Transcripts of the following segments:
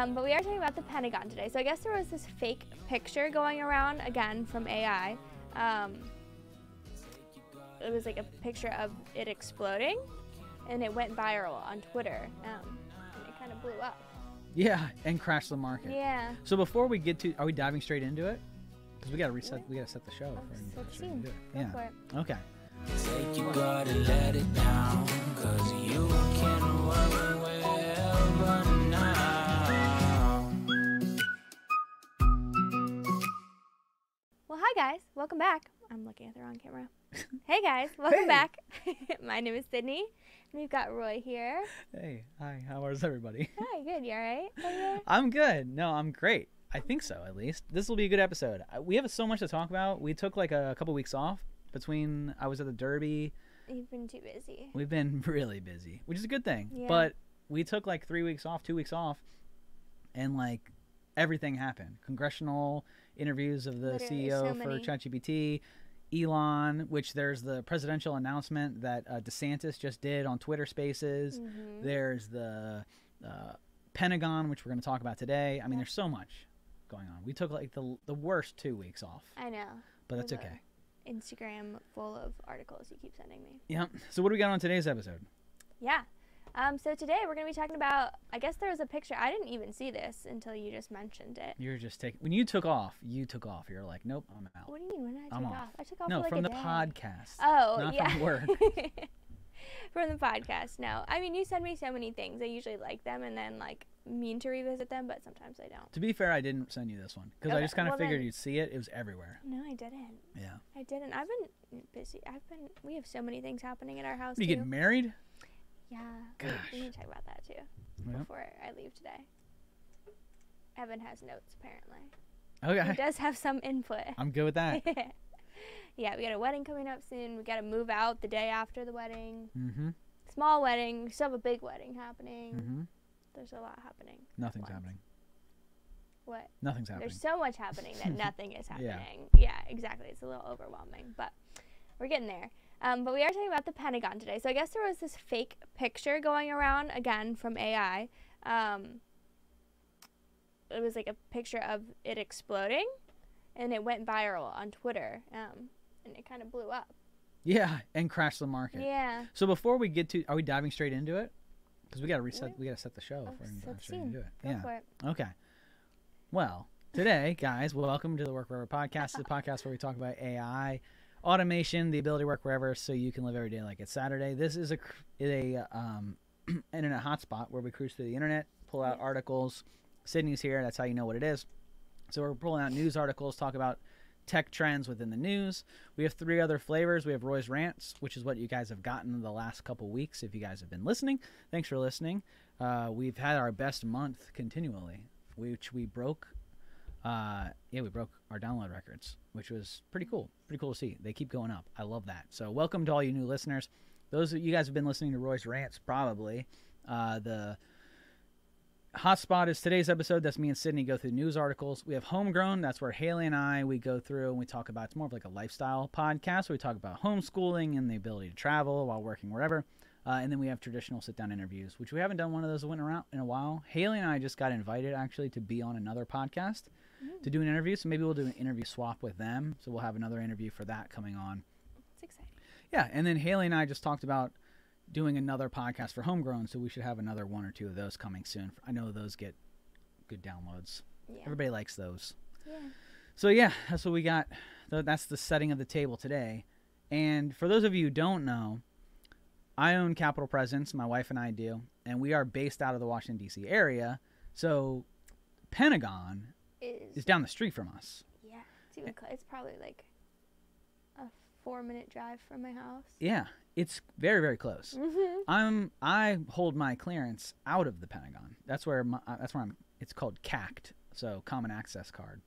But we are talking about the Pentagon today. So I guess there was this fake picture going around, again, from AI. It was like a picture of it exploding, and it went viral on Twitter, and it kind of blew up. Yeah, and crashed the market. Yeah. So before we get to, are we diving straight into it? Because we got to reset, we got to set the show. Set the scene. Yeah. Go for it. Okay. Take your guard and let it down, 'cause you can work wherever now. Well, hi guys, welcome back. I'm looking at the wrong camera. Hey guys, welcome back. My name is Sydney, and we've got Roy here. Hey, hi, how is everybody? Hi, good, you alright? Okay. I'm good. No, I'm great. I think so, at least. This will be a good episode. We have so much to talk about. We took like a couple weeks off between, I was at the Derby. You've been too busy. We've been really busy, which is a good thing. Yeah. But we took like 3 weeks off, 2 weeks off, and like everything happened. Congressional interviews of the Literally, CEO so for many. ChatGPT, Elon, which there's the presidential announcement that DeSantis just did on Twitter Spaces. Mm-hmm. There's the Pentagon, which we're going to talk about today. I mean, there's so much going on. We took like the worst 2 weeks off, I know. but that's There's a okay. Instagram full of articles you keep sending me. Yeah. So what do we got on today's episode? Yeah. So today we're going to be talking about, I guess there was a picture. I didn't even see this until you just mentioned it. You're just taking, when you took off. You're like, nope, I'm out. What do you mean when I I'm took off. off? I took off No, for like from a the day. podcast. Oh, not yeah. from work. From the podcast, no. I mean, you send me so many things. I usually like them and then like mean to revisit them, but sometimes I don't. To be fair, I didn't send you this one because I Okay, just kind of well figured then- you'd see it. It was everywhere. No, I didn't. Yeah. I didn't. I've been busy. We have so many things happening at our house You too. getting married? Yeah. Gosh. We need to talk about that too Yeah. before I leave today. Evan has notes apparently. He Okay. does have some input. I'm good with that. Yeah, we got a wedding coming up soon. We got to move out the day after the wedding. Mm-hmm. Small wedding. We still have a big wedding happening. Mm-hmm. There's a lot happening. Nothing's Once. happening. What? Nothing's happening. There's so much happening that nothing is Yeah. happening. Yeah, exactly. It's a little overwhelming, but we're getting there. But we are talking about the Pentagon today. So I guess there was this fake picture going around, again, from AI. It was like a picture of it exploding, and it went viral on Twitter, and it kind of blew up. Yeah, and crashed the market. Yeah. So before we get to, are we diving straight into it? Because we got to reset. What? We got to set the show. Oh, If we're gonna set dive the straight scene. into it. Go Yeah. for it. Okay. Well, today, guys, welcome to the Work Wherever podcast, the podcast where we talk about AI, automation, the ability to work wherever, so you can live every day like it's Saturday. This is a internet hotspot where we cruise through the internet, pull out articles. Sydney's here. That's how you know what it is. So we're pulling out news articles, talk about tech trends within the news. We have 3 other flavors. We have Roy's Rants, which is what you guys have gotten the last couple weeks if you guys have been listening. Thanks for listening. We've had our best month continually, which we broke. We broke our download records, which was pretty cool. Pretty cool to see. They keep going up. I love that. So welcome to all you new listeners. Those of you guys have been listening to Roy's Rants, probably. The hotspot is today's episode. That's me and Sydney go through news articles. We have Homegrown. That's where Haley and I, we go through and we talk about, it's more of like a lifestyle podcast. We talk about homeschooling and the ability to travel while working wherever. And then we have traditional sit-down interviews, which we haven't done one of those went around in a while. Haley and I just got invited, actually, to be on another podcast to do an interview. So maybe we'll do an interview swap with them. So we'll have another interview for that coming on. It's exciting. Yeah, and then Haley and I just talked about doing another podcast for Homegrown, so we should have another 1 or 2 of those coming soon. I know those get good downloads. Yeah. Everybody likes those. Yeah. So yeah, that's what we got. That's the setting of the table today. And for those of you who don't know, I own Capital Presence, my wife and I do, and we are based out of the Washington, D.C. area. So Pentagon is down the street from us. Yeah. It's even it's probably like a 4-minute drive from my house. Yeah, it's very, very close. Mm-hmm. I hold my clearance out of the Pentagon. That's where I'm. It's called CACT, so Common Access Card,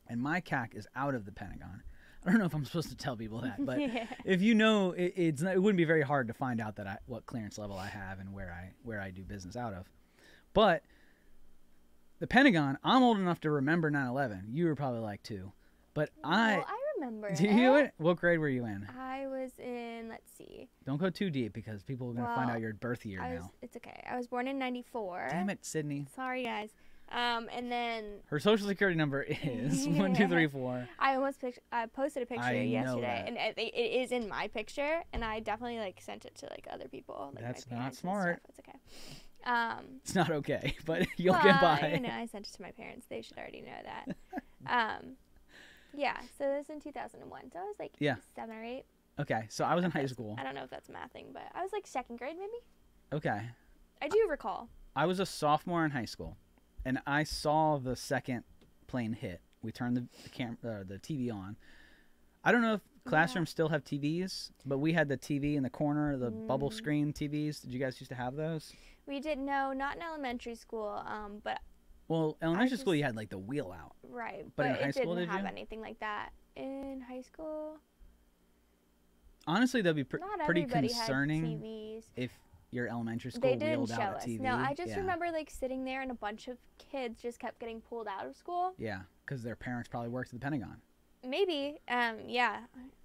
and my CAC is out of the Pentagon. I don't know if I'm supposed to tell people that, but Yeah. if you know, it wouldn't be very hard to find out what clearance level I have and where I do business out of. But the Pentagon, I'm old enough to remember 9/11. You were probably like 2, but Well, I remember. do you? What grade were you in? I was in. Let's see. Don't go too deep because people are gonna find Well, out your birth year now. It's okay. I was born in '94. Damn it, Sydney. Sorry, guys. And then Her social security number is 1234. I posted a picture I know yesterday, that. and it is in my picture, and I definitely like sent it to like other people. Like That's my not parents and smart. stuff. It's okay. It's not okay, but you'll well, get by. You know, I sent it to my parents. They should already know that. Yeah. So this was in 2001. So I was like 7 or 8. Okay, so I was in high school. I don't know if that's mathing, but I was like 2nd grade maybe. Okay. I do recall. I was a sophomore in high school, and I saw the second plane hit. We turned the TV on. I don't know if classrooms still have TVs, but we had the TV in the corner, the bubble screen TVs. Did you guys used to have those? We did not in elementary school, but well, elementary school you had like the wheel out. Right, but in it high school didn't did have you? anything like that in high school. Honestly, that'd be Not pretty everybody concerning had TVs. if your elementary school They didn't wheeled show out a us. TV. No, I just remember like sitting there and a bunch of kids just kept getting pulled out of school. Yeah, because their parents probably worked at the Pentagon. Maybe. Yeah.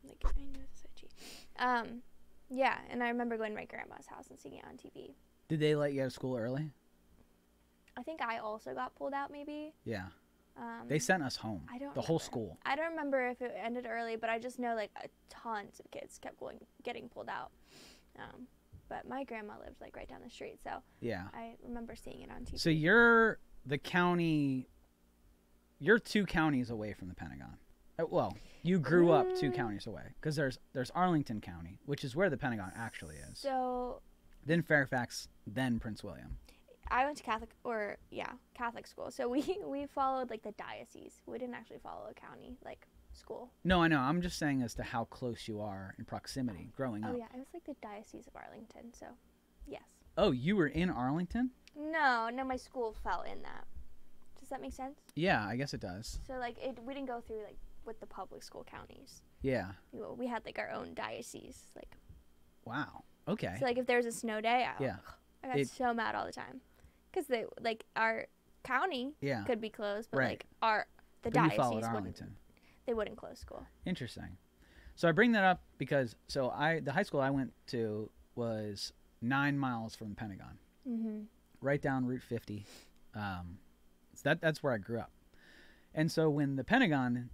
Like I knew it was so yeah, and I remember going to my grandma's house and seeing it on TV. Did they let you out of school early? I think I also got pulled out maybe. Yeah. They sent us home. I don't the whole remember. school. I don't remember if it ended early, but I just know like tons of kids kept getting pulled out. But my grandma lived like right down the street, so yeah, I remember seeing it on TV. So you're 2 counties away from the Pentagon. Well, you grew up 2 counties away because there's Arlington County, which is where the Pentagon actually is. So then Fairfax, then Prince William. I went to Catholic school. So we followed like the diocese. We didn't actually follow a county like school. No, I know. I'm just saying as to how close you are in proximity growing up. Oh yeah, it was like the Diocese of Arlington. So, yes. Oh, you were in Arlington? No, my school fell in that. Does that make sense? Yeah, I guess it does. So like we didn't go through like with the public school counties. Yeah. We had like our own diocese. Like. Wow. Okay. So like if there was a snow day, yeah, I got so mad all the time, because they like our county could be closed, but like the diocese Arlington. They wouldn't close school. Interesting. So I bring that up because the high school I went to was 9 miles from the Pentagon, right down Route 50. So that's where I grew up. And so when the Pentagon,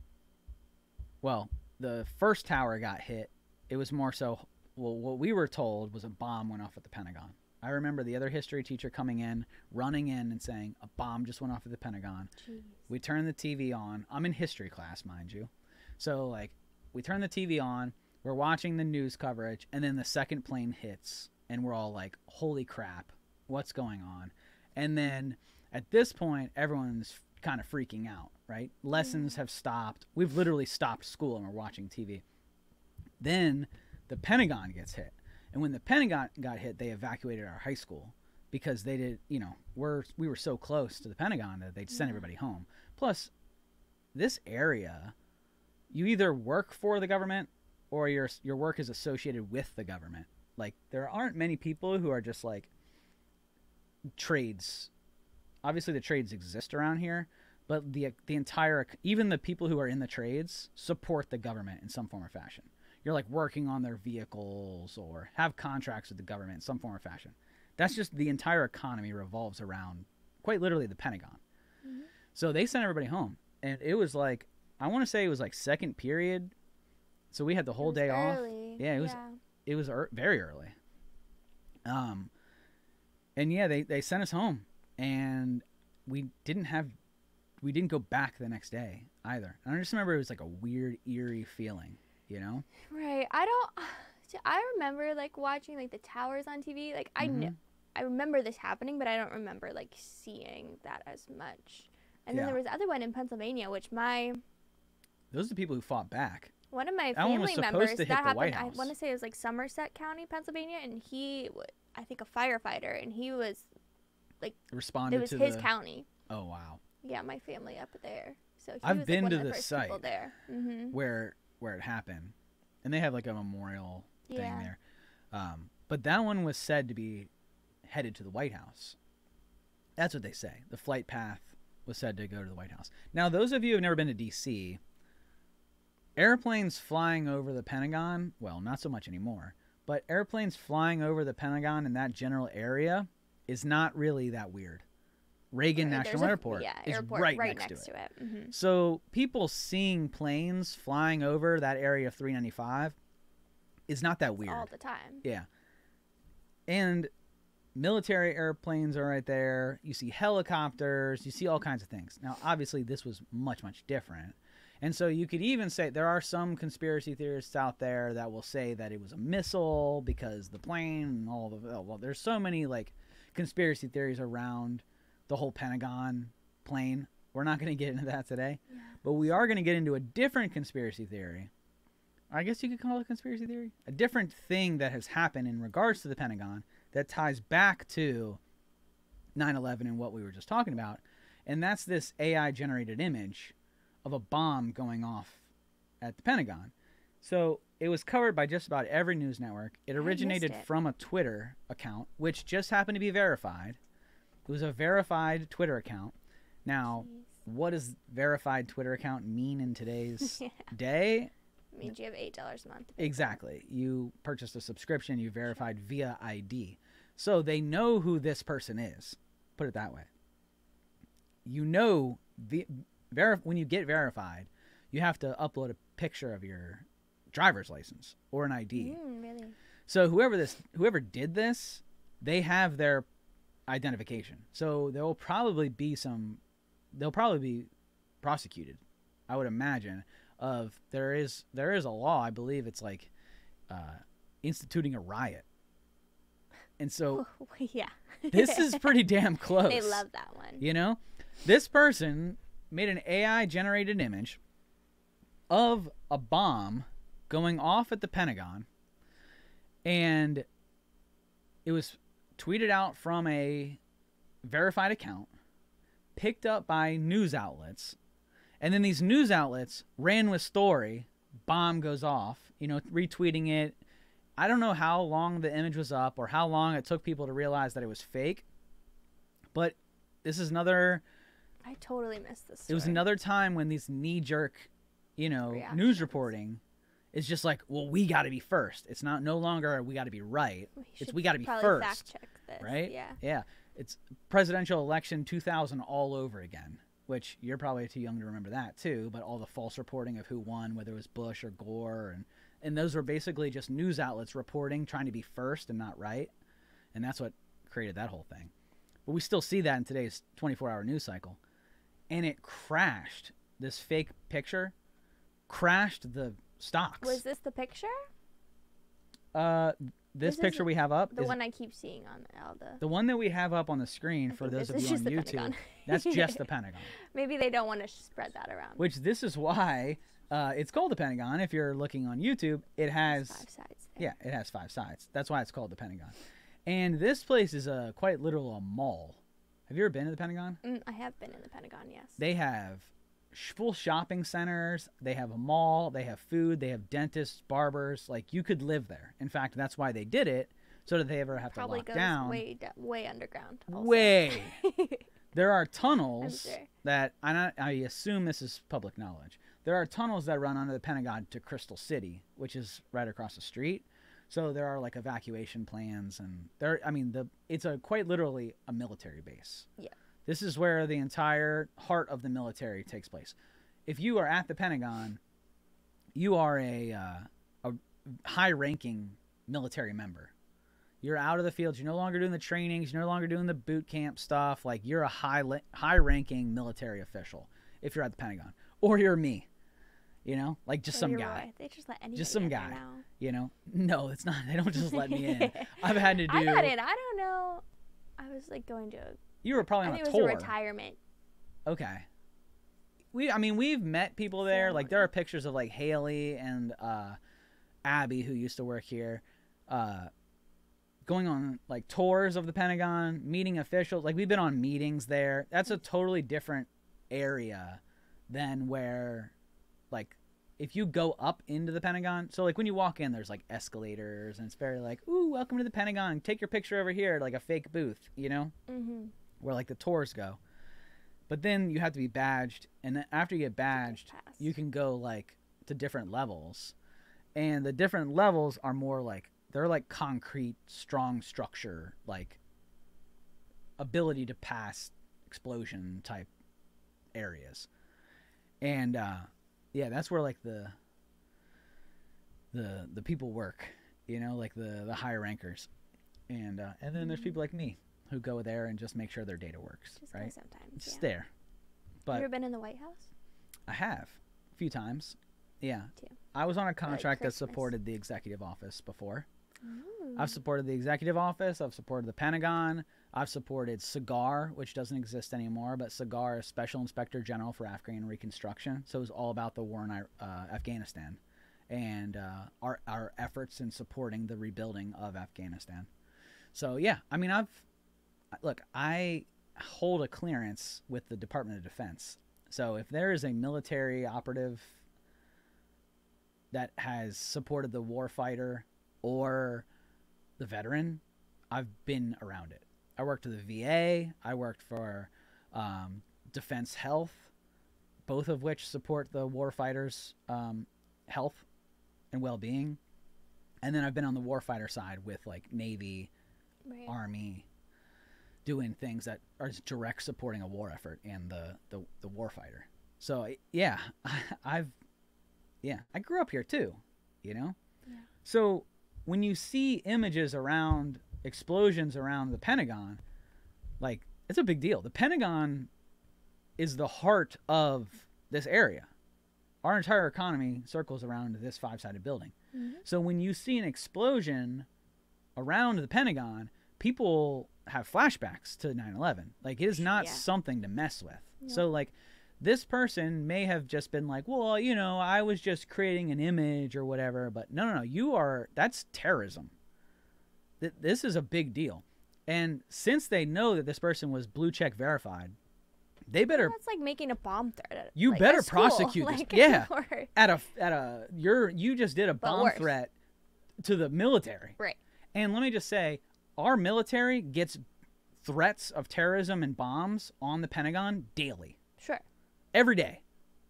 the first tower got hit, it was more so, what we were told was a bomb went off at the Pentagon. I remember the other history teacher coming in, running in and saying, a bomb just went off at the Pentagon. Jeez. We turned the TV on. I'm in history class, mind you. So, like, we turn the TV on, we're watching the news coverage, and then the second plane hits, and we're all like, holy crap, what's going on? And then, at this point, everyone's kind of freaking out, right? Lessons have stopped. We've literally stopped school, and we're watching TV. Then, the Pentagon gets hit. And when the Pentagon got hit, they evacuated our high school because they did, we were so close to the Pentagon that they'd send everybody home. Plus, this area, you either work for the government or your work is associated with the government. Like, there aren't many people who are just like trades. Obviously, the trades exist around here, but the entire, even the people who are in the trades support the government in some form or fashion. You're like working on their vehicles or have contracts with the government in some form or fashion. That's just the entire economy revolves around quite literally the Pentagon. So they sent everybody home. And it was like, I want to say it was like second period. So we had the whole day early. off. Yeah, it was very early. And yeah, they sent us home, and we didn't go back the next day either. And I just remember it was like a weird, eerie feeling. Right. I remember like watching like the towers on TV. Like I remember this happening, but I don't remember like seeing that as much. And then there was the other one in Pennsylvania, which those are the people who fought back. One of my That one was family supposed members to hit that the happened. White I House. want to say it was like Somerset County, Pennsylvania, and he, I think, a firefighter, and he was like responded. It was to his county. Oh wow. Yeah, my family up there. So I've was been like to one of the first site people there. where it happened, and they have like a memorial thing Yeah. there. But that one was said to be headed to the White House. That's what they say. The flight path was said to go to the White House. Now, those of you who have never been to D.C., airplanes flying over the Pentagon, well, not so much anymore, but airplanes flying over the Pentagon in that general area is not really that weird. Reagan National Airport is airport right next to it. Mm-hmm. So people seeing planes flying over that area of 395 is not that weird. All the time. Yeah. And military airplanes are right there. You see helicopters. You see all kinds of things. Now, obviously, this was much, much different. And so you could even say there are some conspiracy theorists out there that will say that it was a missile because the plane and all the... Well, there's so many, like, conspiracy theories around the whole Pentagon plane. We're not going to get into that today. Yeah. But we are going to get into a different conspiracy theory. I guess you could call it a conspiracy theory. A different thing that has happened in regards to the Pentagon that ties back to 9/11 and what we were just talking about. And that's this AI-generated image of a bomb going off at the Pentagon. So it was covered by just about every news network. It originated from a Twitter account, which just happened to be verified. It was a verified Twitter account. Now, what does verified Twitter account mean in today's day? It means you have $8 a month. Exactly. You purchased a subscription. You verified via ID. So they know who this person is. Put it that way. You know, when you get verified, you have to upload a picture of your driver's license or an ID. Really? So whoever did this, they have their identification. So they'll probably be prosecuted, I would imagine. There is a law, I believe it's like instituting a riot. And so yeah. This is pretty damn close. They love that one. You know? This person made an AI generated image of a bomb going off at the Pentagon, and it was tweeted out from a verified account, picked up by news outlets, and then these news outlets ran with story, bomb goes off, retweeting it. I don't know how long the image was up or how long it took people to realize that it was fake, but this is another... I totally missed this story. It was another time when these knee-jerk, news reporting is just like, well, we got to be first. It's no longer we got to be right. We got to be first. Fact check this. Right? Yeah. Yeah. It's presidential election 2000 all over again, which you're probably too young to remember that too, but all the false reporting of who won, whether it was Bush or Gore, and those were basically just news outlets reporting, trying to be first and not right. And that's what created that whole thing. But we still see that in today's 24-hour news cycle. And it crashed. This fake picture crashed the stocks. Was this the picture? This picture we have up. The one I keep seeing on all the... The one that we have up on the screen for those of you on YouTube. That's just the Pentagon. Maybe they don't want to spread that around. Which this is why it's called the Pentagon. If you're looking on YouTube, it has... 5 sides. Yeah, it has 5 sides. That's why it's called the Pentagon. And this place is quite literally a mall. Have you ever been to the Pentagon? I have been in the Pentagon, yes. They have full shopping centers. They have a mall. They have food. They have dentists, barbers. Like, you could live there. In fact, that's why they did it, so that they ever have to lock down. Probably goes way underground. Also. Way. There are tunnels I'm sure. that, I assume this is public knowledge. There are tunnels that run under the Pentagon to Crystal City, which is right across the street. So there are like evacuation plans, and it's quite literally a military base. Yeah. This is where the entire heart of the military takes place. If you are at the Pentagon, you are a high-ranking military member. You're out of the field. You're no longer doing the trainings. You're no longer doing the boot camp stuff. Like, you're a high-ranking military official if you're at the Pentagon, or you're me. Like just some guy. Right. They just let anybody just some in guy. Now. No, it's not. They don't just let me in. I've had to do. I got in. I don't know. I was like going to. You were probably on a tour. I think it was a retirement. Okay. We've met people there. Like, there are pictures of like Haley and Abby, who used to work here, going on like tours of the Pentagon, meeting officials. Like, we've been on meetings there. That's a totally different area than where, like, if you go up into the Pentagon. So like when you walk in, there's like escalators, and it's very like, ooh, welcome to the Pentagon. Take your picture over here, like a fake booth, Mm-hmm. Where like the tours go. But then you have to be badged, and then after you get badged, you can go like to different levels. And the different levels are more like, they're like concrete, strong structure, like ability to pass explosion type areas. And yeah, that's where like the people work, you know, like the higher rankers. And then there's people like me who go there and just make sure their data works, Just right? sometimes. Just Yeah. there. But Have you ever been in the White House? I have a few times. Yeah. Too. I was on a contract that Christmas. supported the executive office before. Ooh. I've supported the executive office. I've supported the Pentagon. I've supported SIGAR, which doesn't exist anymore, but SIGAR is Special Inspector General for Afghan Reconstruction. So it was all about the war in Afghanistan and our efforts in supporting the rebuilding of Afghanistan. So yeah, I mean, I hold a clearance with the Department of Defense. So if there is a military operative that has supported the warfighter or the veteran, I've been around it. I worked for the VA. I worked for Defense Health, both of which support the warfighters' health and well-being. And then I've been on the warfighter side with like Navy, Right. Army, doing things that are direct supporting a war effort and the warfighter. So yeah, I grew up here too, you know? Yeah. So when you see images around explosions around the Pentagon, like, it's a big deal. The Pentagon is the heart of this area. Our entire economy circles around this 5-sided building. Mm-hmm. So when you see an explosion around the Pentagon, people have flashbacks to 9/11. Like, it is not something to mess with. No. So, like, this person may have just been like, well, you know, I was just creating an image or whatever. But no, that's terrorism. This is a big deal. And since they know that this person was blue check verified, they better. That's like making a bomb threat. You like, better at school. prosecute this. Like, Yeah. or- You just did a bomb worse. threat to the military. Right. And let me just say, our military gets threats of terrorism and bombs on the Pentagon daily. Sure. Every day.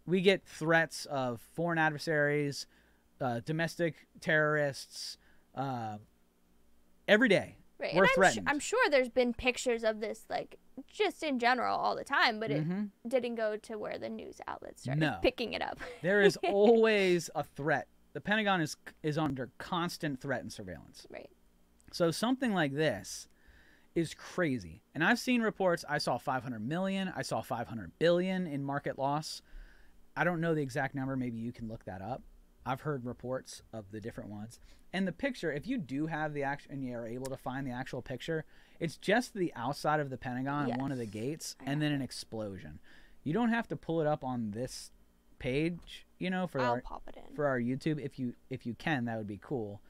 We get threats of foreign adversaries, domestic terrorists, every day. Right. We're and threatened. I'm sure there's been pictures of this, like, just in general all the time, but it didn't go to where the news outlets started picking it up. There is always a threat. The Pentagon is under constant threat and surveillance. Right. So something like this is crazy. And I've seen reports. I saw 500 million. I saw 500 billion in market loss. I don't know the exact number. Maybe you can look that up. I've heard reports of the different ones. And the picture, if you do have the actual, and you're able to find the actual picture, it's just the outside of the Pentagon and one of the gates, and then an explosion. You don't have to pull it up on this page, you know, for I'll pop it in. for our YouTube. If you can, that would be cool.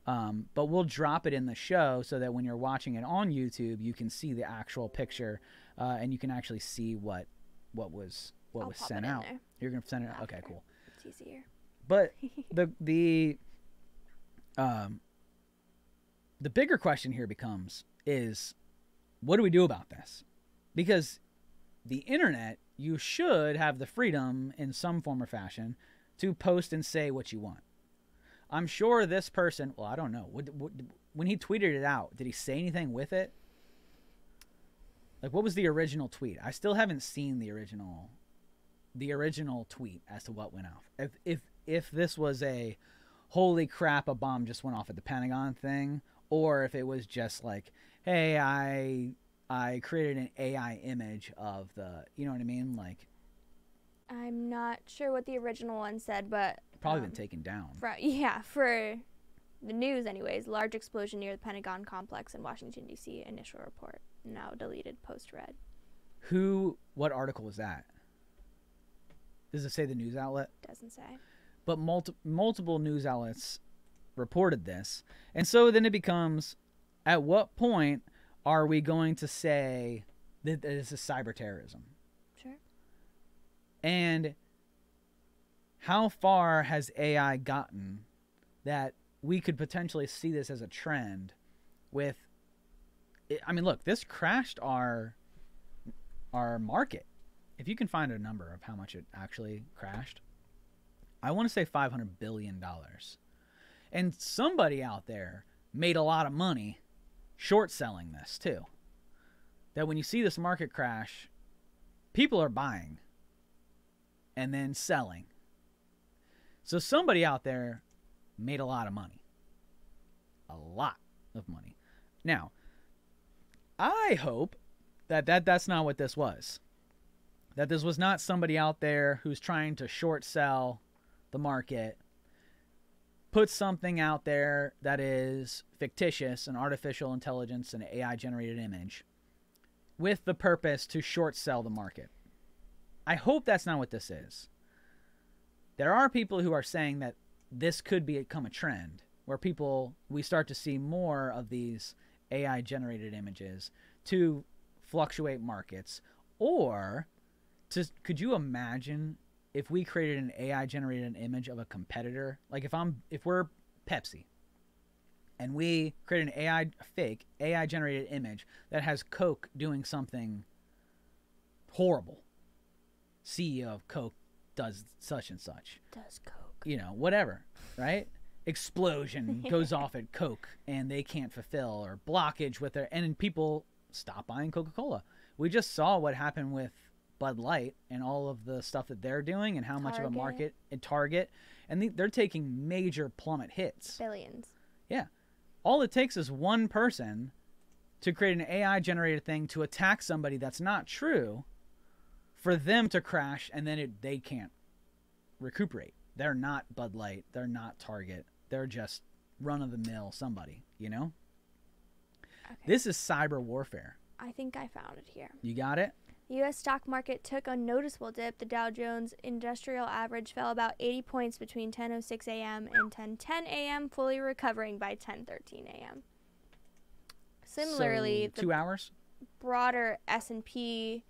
But we'll drop it in the show so that when you're watching it on YouTube, you can see the actual picture, and you can actually see what was sent out. There. You're gonna send it out. After. Okay, cool. It's easier. But the bigger question here becomes is, what do we do about this? Because the internet, you should have the freedom in some form or fashion to post and say what you want. I'm sure this person, well, I don't know. When he tweeted it out, did he say anything with it? Like, what was the original tweet? I still haven't seen the original tweet as to what went off. If this was a holy crap, a bomb just went off at the Pentagon thing, or if it was just like, hey, I created an AI image of the, you know what I mean? Like, I'm not sure what the original one said, but probably been taken down. For the news anyways, large explosion near the Pentagon complex in Washington, D.C. Initial report, now deleted, post-read. What article was that? Does it say the news outlet? Doesn't say. But multiple news outlets reported this. And so then it becomes, at what point are we going to say that this is cyber terrorism? Sure. And how far has AI gotten that we could potentially see this as a trend with, I mean, look, this crashed our market. If you can find a number of how much it actually crashed, I want to say $500 billion. And somebody out there made a lot of money short selling this too. That when you see this market crash, people are buying and then selling. So somebody out there made a lot of money. A lot of money. Now, I hope that's not what this was. That this was not somebody out there who's trying to short sell the market, put something out there that is fictitious, an artificial intelligence and AI generated image, with the purpose to short sell the market. I hope that's not what this is. There are people who are saying that this could become a trend where we start to see more of these AI generated images to fluctuate markets. Or could you imagine if we created an AI generated image of a competitor? Like if we're Pepsi and we create an fake AI generated image that has Coke doing something horrible. CEO of Coke does such and such. Does Coke. You know, whatever, right? Explosion goes off at Coke and they can't fulfill, or blockage with their, and then people stop buying Coca-Cola. We just saw what happened with Bud Light and all of the stuff that they're doing and how much of a market at Target, and they're taking major plummet hits. Billions. Yeah. All it takes is one person to create an AI generated thing to attack somebody that's not true for them to crash, and then they can't recuperate. They're not Bud Light. They're not Target. They're just run-of-the-mill somebody, you know? Okay. This is cyber warfare. I think I found it here. You got it? The U.S. stock market took a noticeable dip. The Dow Jones Industrial Average fell about 80 points between 10:06 a.m. and 10:10 a.m., fully recovering by 10:13 a.m. Similarly, so 2 hours? Broader S&P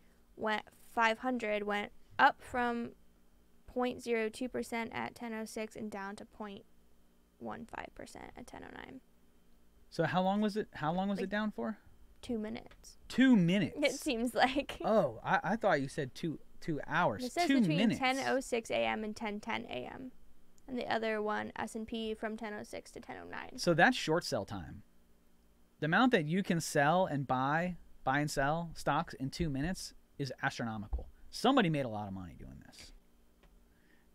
500 went up from 0.02% at 10:06 and down to 0.15% at 10:09. So how long was it? How long was it down for? 2 minutes. 2 minutes. It seems like. Oh, I thought you said 2 hours. It says 2 between minutes. 10:06 a.m. and 10:10 a.m. And the other one, S&P, from 10:06 to 10:09. So that's short sell time. The amount that you can sell and buy and sell stocks in 2 minutes is astronomical. Somebody made a lot of money doing this.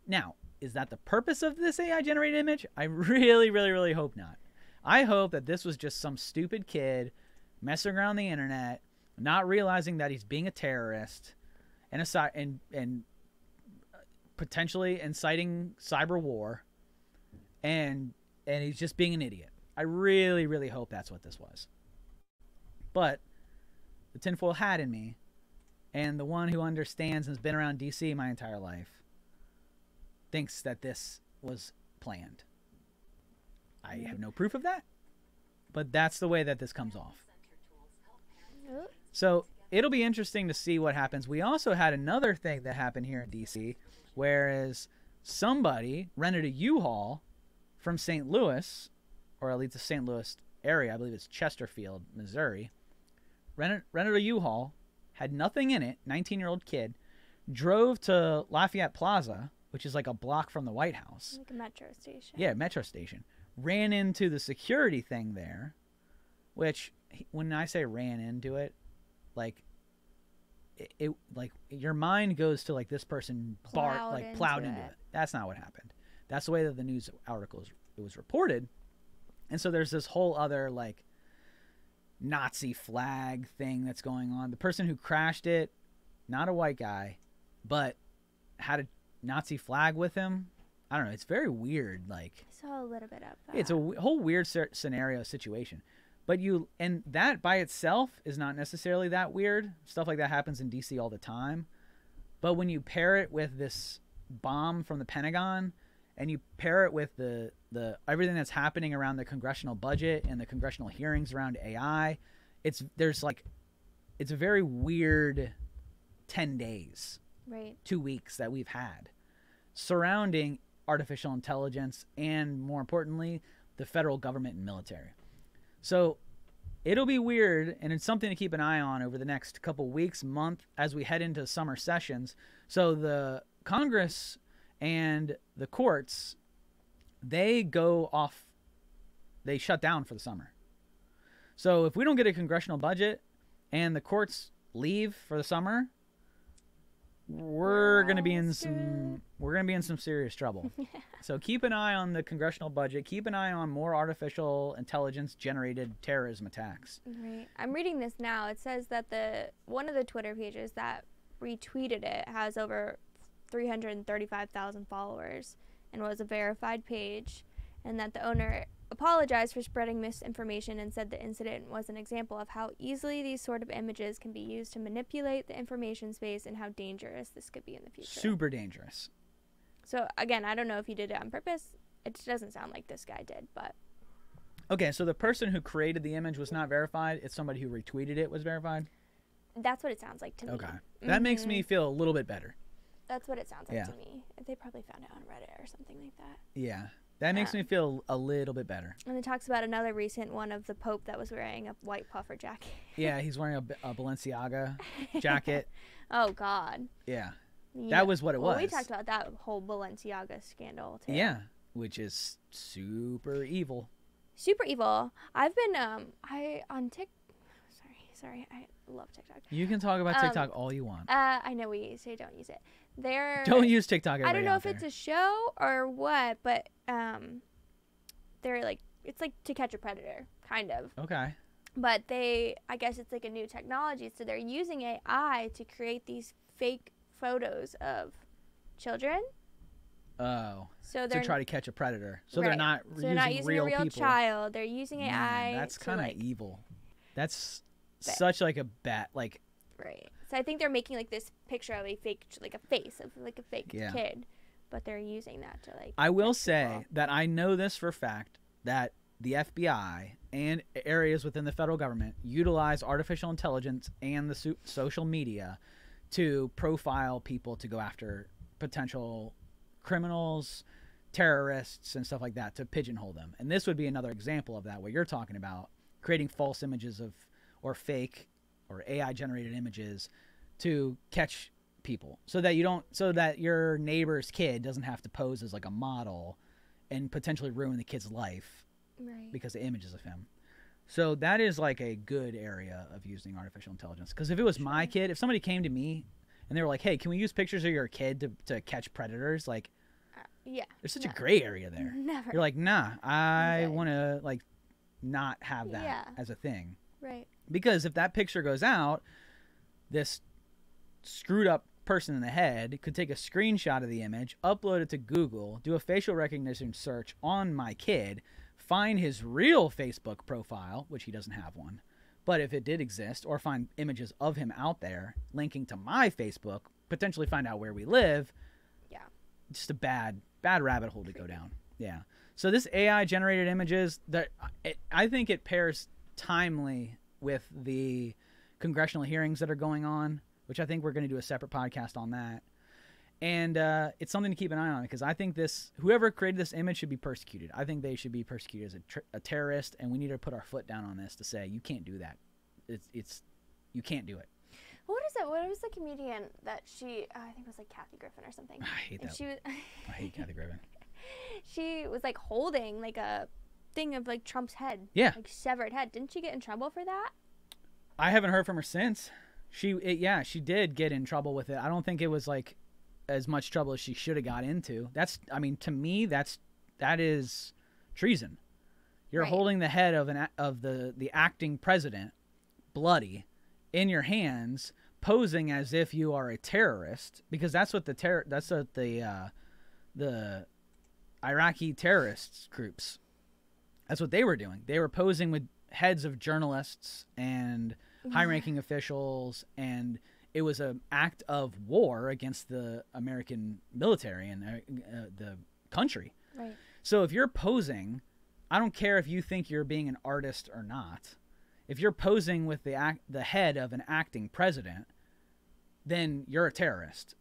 Now, is that the purpose of this AI generated image? I really, really, really hope not. I hope that this was just some stupid kid messing around the internet, not realizing that he's being a terrorist and potentially inciting cyber war, and he's just being an idiot. I really, really hope that's what this was. But the tinfoil hat in me, and the one who understands and has been around DC my entire life, thinks that this was planned. I have no proof of that, but that's the way that this comes off. So it'll be interesting to see what happens. We also had another thing that happened here in DC, whereas somebody rented a U-Haul from St. Louis, or at least the St. Louis area, I believe it's Chesterfield, Missouri, rented a U-Haul, had nothing in it, 19-year-old kid, drove to Lafayette Plaza, which is like a block from the White House. Like a metro station. Yeah, metro station. Ran into the security thing there, which, when I say ran into it, like, it like your mind goes to like this person plowed into it. That's not what happened. That's the way that the news article was reported. And so there's this whole other like Nazi flag thing that's going on. The person who crashed it, not a white guy, but had a Nazi flag with him. I don't know. It's very weird. Like, I saw a little bit of that. It's a whole weird scenario situation. But and that by itself is not necessarily that weird. Stuff like that happens in DC all the time. But when you pair it with this bomb from the Pentagon, and you pair it with the everything that's happening around the congressional budget and the congressional hearings around AI, it's a very weird 10 days, right, 2 weeks that we've had surrounding artificial intelligence and, more importantly, the federal government and military. So it'll be weird, and it's something to keep an eye on over the next couple weeks, month, as we head into summer sessions. So the Congress and the courts, they shut down for the summer. So if we don't get a congressional budget and the courts leave for the summer, going to be in some serious trouble. So keep an eye on the congressional budget. Keep an eye on more artificial intelligence generated terrorism attacks. Right. I'm reading this now. It says that one of the Twitter pages that retweeted it has over 335,000 followers and was a verified page, and that the owner apologized for spreading misinformation and said the incident was an example of how easily these sort of images can be used to manipulate the information space and how dangerous this could be in the future. Super dangerous. So again, I don't know if he did it on purpose. It doesn't sound like this guy did, but... Okay, so the person who created the image was not verified. It's somebody who retweeted it was verified? That's what it sounds like to me. Okay. That makes me feel a little bit better. That's what it sounds like to me. They probably found it on Reddit or something like that. Yeah. That makes me feel a little bit better. And it talks about another recent one of the Pope that was wearing a white puffer jacket. Yeah, he's wearing a Balenciaga jacket. Oh, God. Yeah. That was what it was. We talked about that whole Balenciaga scandal, too. Yeah, which is super evil. Super evil. I've been, on TikTok. Sorry, I love TikTok. You can talk about TikTok all you want. I know we say don't use it. Don't use TikTok. I don't know if it's a show or what, but they're like, it's like To Catch a Predator, kind of. Okay. But I guess it's like a new technology, so they're using AI to create these fake photos of children. Oh. So they're to try to catch a predator. So right. they're not using a real people. child. They're using AI. Man, that's kind of evil. That's such like a right. So I think they're making like this picture of a fake, like a face of like a fake kid, but they're using that to like. I will say that I know this for a fact that the FBI and areas within the federal government utilize artificial intelligence and the social media to profile people to go after potential criminals, terrorists, and stuff like that, to pigeonhole them. And this would be another example of that, what you're talking about, creating false images of or fake or AI generated images to catch people so that your neighbor's kid doesn't have to pose as like a model and potentially ruin the kid's life because of images of him. So that is like a good area of using artificial intelligence. Because if it was my kid, if somebody came to me and they were like, hey, can we use pictures of your kid to catch predators? Like, there's such a gray area there. Never. You're like, nah, I want to like not have that as a thing. Right. Because if that picture goes out, this screwed up person in the head could take a screenshot of the image, upload it to Google, do a facial recognition search on my kid, find his real Facebook profile, which he doesn't have one, but if it did exist, or find images of him out there linking to my Facebook, potentially find out where we live. Yeah. Just a bad rabbit hole to go down. Yeah. So this AI generated images, I think it pairs timely with the congressional hearings that are going on, which I think we're going to do a separate podcast on that. And it's something to keep an eye on, because I think whoever created this image should be persecuted. I think they should be persecuted as a terrorist, and we need to put our foot down on this to say, you can't do that. You can't do it. What is it? What was the comedian that I think it was like Kathy Griffin or something. I hate that. I hate Kathy Griffin. She was like holding like a thing of like Trump's head. Yeah. Like severed head. Didn't she get in trouble for that? I haven't heard from her since. She did get in trouble with it. I don't think it was like as much trouble as she should have got into. To me, that is treason. You're holding the head of the acting president, bloody, in your hands, posing as if you are a terrorist, because that's what the Iraqi terrorists groups, that's what they were doing. They were posing with heads of journalists and high-ranking officials, and it was an act of war against the American military and the country. Right. So if you're posing, I don't care if you think you're being an artist or not. If you're posing with the head of an acting president, then you're a terrorist.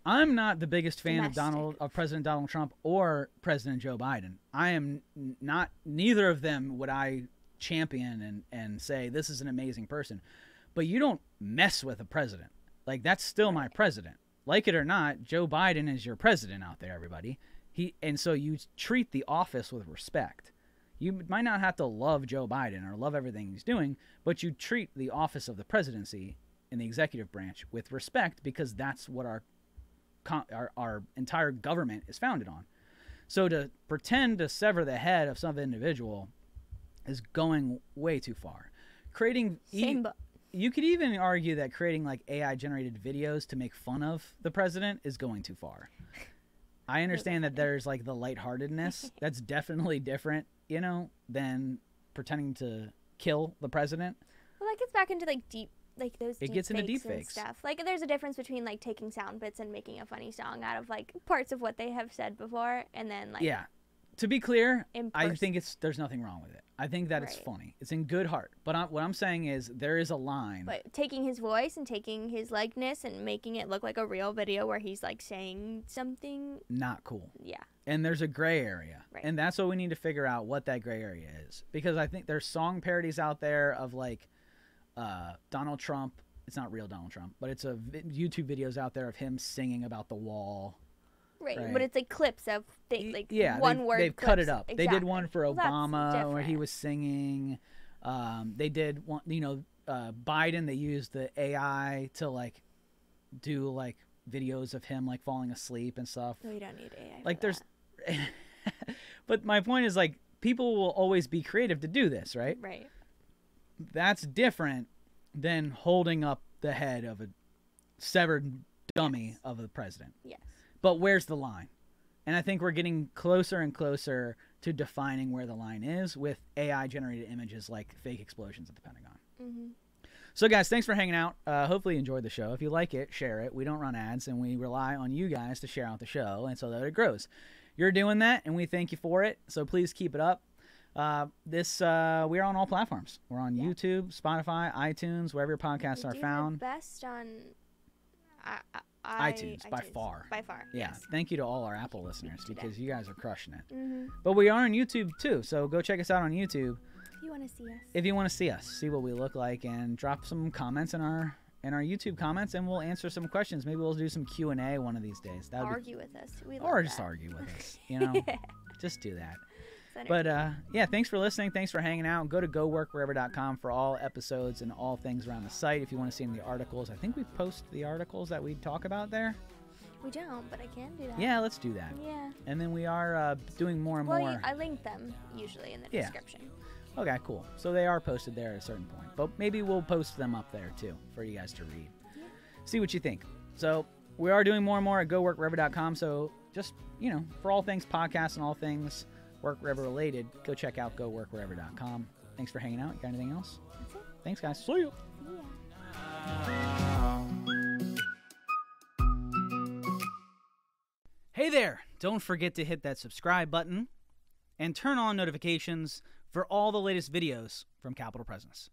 I'm not the biggest fan of President Donald Trump or President Joe Biden. I am not. Neither of them would I champion and say this is an amazing person. But you don't mess with a president. Like, that's still my president. Like it or not, Joe Biden is your president out there, everybody. And so you treat the office with respect. You might not have to love Joe Biden or love everything he's doing, but you treat the office of the presidency in the executive branch with respect, because that's what our our entire government is founded on. So to pretend to sever the head of some individual is going way too far. Creating you could even argue that creating like AI generated videos to make fun of the president is going too far. I understand that there's like the lightheartedness. That's definitely different, you know, than pretending to kill the president. Well, that gets back into like deep, like those. It gets into deep and fakes stuff. Like there's a difference between like taking sound bits and making a funny song out of like parts of what they have said before, and then like To be clear, I think there's nothing wrong with it. I think that it's funny. It's in good heart. But what I'm saying is there is a line. But taking his voice and taking his likeness and making it look like a real video where he's like saying something. Not cool. Yeah. And there's a gray area. Right. And that's what we need to figure out, what that gray area is. Because I think there's song parodies out there of like Donald Trump. It's not real Donald Trump, but it's YouTube videos out there of him singing about the wall. Right, but it's like clips of like one word. They've cut it up. Exactly. They did one for Obama where he was singing. They did one, you know, Biden. They used the AI to like do like videos of him like falling asleep and stuff. We don't need AI. Like there's, but my point is like people will always be creative to do this, right? Right. That's different than holding up the head of a severed dummy of the president. Yes. But where's the line? And I think we're getting closer and closer to defining where the line is with AI-generated images like fake explosions at the Pentagon. Mm-hmm. So, guys, thanks for hanging out. Hopefully you enjoyed the show. If you like it, share it. We don't run ads, and we rely on you guys to share out the show and so that it grows. You're doing that, and we thank you for it. So please keep it up. We're on all platforms. We're on YouTube, Spotify, iTunes, wherever your podcasts are found. Best on iTunes, by far. By far. Yeah. Yes. Thank you to all our Apple listeners because you guys are crushing it. Mm-hmm. But we are on YouTube too, so go check us out on YouTube. If you want to see us. If you want to see us, see what we look like, and drop some comments in our YouTube comments, and we'll answer some questions. Maybe we'll do some Q&A one of these days. Argue with us. Or just argue with us. You know, just do that. But yeah, thanks for listening. Thanks for hanging out. Go to goworkwherever.com for all episodes and all things around the site. If you want to see the articles, I think we post the articles that we talk about there. We don't, but I can do that. Yeah, let's do that. Yeah. And then we are doing more and more. Well, I link them usually in the description. Okay, cool. So they are posted there at a certain point. But maybe we'll post them up there too for you guys to read. Yeah. See what you think. So we are doing more and more at goworkwherever.com. So just, you know, for all things podcasts and all things Work Wherever related, go check out goworkwherever.com. Thanks for hanging out. You got anything else? That's it. Thanks, guys. See you. Hey there. Don't forget to hit that subscribe button and turn on notifications for all the latest videos from Capital Presence.